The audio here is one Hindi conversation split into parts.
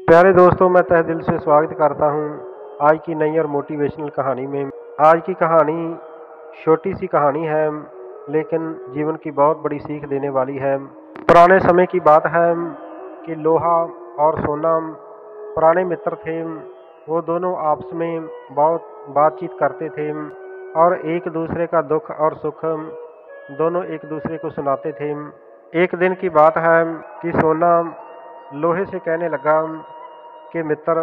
प्यारे दोस्तों, मैं तहे दिल से स्वागत करता हूँ आज की नई और मोटिवेशनल कहानी में। आज की कहानी छोटी सी कहानी है, लेकिन जीवन की बहुत बड़ी सीख देने वाली है। पुराने समय की बात है कि लोहा और सोना पुराने मित्र थे। वो दोनों आपस में बहुत बातचीत करते थे और एक दूसरे का दुख और सुख दोनों एक दूसरे को सुनाते थे। एक दिन की बात है कि सोना लोहे से कहने लगा कि मित्र,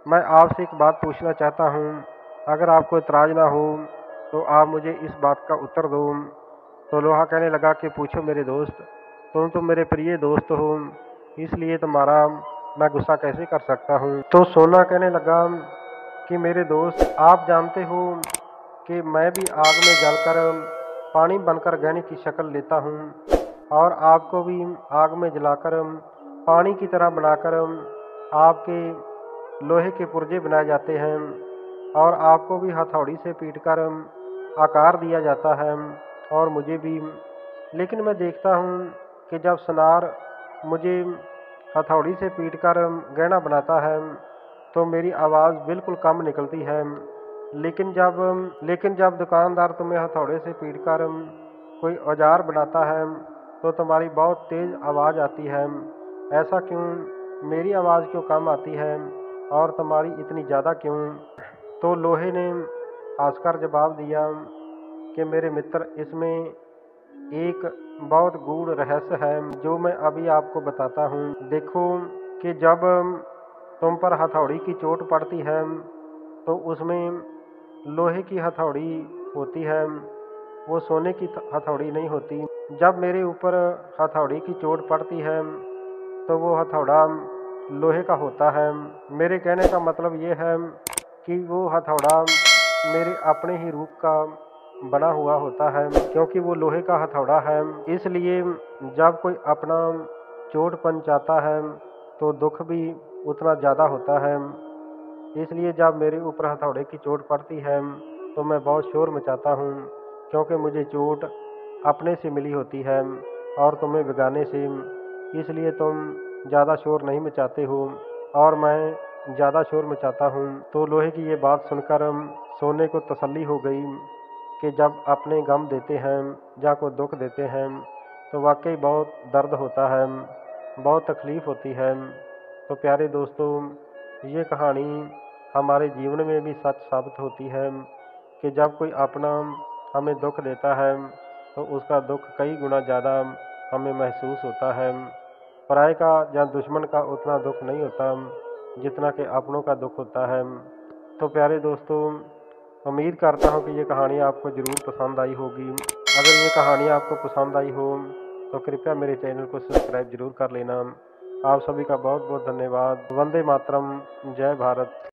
मैं आपसे एक बात पूछना चाहता हूँ। अगर आपको इतराज़ ना हो तो आप मुझे इस बात का उत्तर दो। तो लोहा कहने लगा कि पूछो मेरे दोस्त, तुम तो मेरे प्रिय दोस्त हो, इसलिए तुम्हारा मैं गुस्सा कैसे कर सकता हूँ। तो सोना कहने लगा कि मेरे दोस्त, आप जानते हो कि मैं भी आग में जलकर पानी बनकर गहने की शक्ल लेता हूँ और आपको भी आग में जलाकर पानी की तरह बनाकर आपके लोहे के पुर्जे बनाए जाते हैं और आपको भी हथौड़ी से पीटकर आकार दिया जाता है और मुझे भी। लेकिन मैं देखता हूँ कि जब सुनार मुझे हथौड़ी से पीटकर गहना बनाता है तो मेरी आवाज़ बिल्कुल कम निकलती है। लेकिन जब दुकानदार तुम्हें हथौड़े से पीटकर कोई औजार बनाता है तो तुम्हारी बहुत तेज़ आवाज़ आती है। ऐसा क्यों? मेरी आवाज़ क्यों कम आती है और तुम्हारी इतनी ज़्यादा क्यों? तो लोहे ने हंसकर जवाब दिया कि मेरे मित्र, इसमें एक बहुत गूढ़ रहस्य है जो मैं अभी आपको बताता हूँ। देखो कि जब तुम पर हथौड़ी की चोट पड़ती है तो उसमें लोहे की हथौड़ी होती है, वो सोने की हथौड़ी नहीं होती। जब मेरे ऊपर हथौड़ी की चोट पड़ती है तो वो हथौड़ा लोहे का होता है। मेरे कहने का मतलब ये है कि वो हथौड़ा मेरे अपने ही रूप का बना हुआ होता है, क्योंकि वो लोहे का हथौड़ा है। इसलिए जब कोई अपना चोट पहुंचाता है तो दुख भी उतना ज़्यादा होता है। इसलिए जब मेरे ऊपर हथौड़े की चोट पड़ती है तो मैं बहुत शोर मचाता हूँ, क्योंकि मुझे चोट अपने से मिली होती है और तुम्हें बेगाने से। इसलिए तुम ज़्यादा शोर नहीं मचाते हो और मैं ज़्यादा शोर मचाता हूँ। तो लोहे की ये बात सुनकर सोने को तसल्ली हो गई कि जब अपने गम देते हैं या कोई दुख देते हैं तो वाकई बहुत दर्द होता है, बहुत तकलीफ़ होती है। तो प्यारे दोस्तों, ये कहानी हमारे जीवन में भी सच साबित होती है कि जब कोई अपना हमें दुख देता है तो उसका दुख कई गुना ज़्यादा हमें महसूस होता है। पराये का या दुश्मन का उतना दुख नहीं होता जितना कि अपनों का दुख होता है। तो प्यारे दोस्तों, उम्मीद करता हूँ कि ये कहानी आपको ज़रूर पसंद आई होगी। अगर ये कहानी आपको पसंद आई हो तो कृपया मेरे चैनल को सब्सक्राइब जरूर कर लेना। आप सभी का बहुत बहुत धन्यवाद। वंदे मातरम। जय भारत।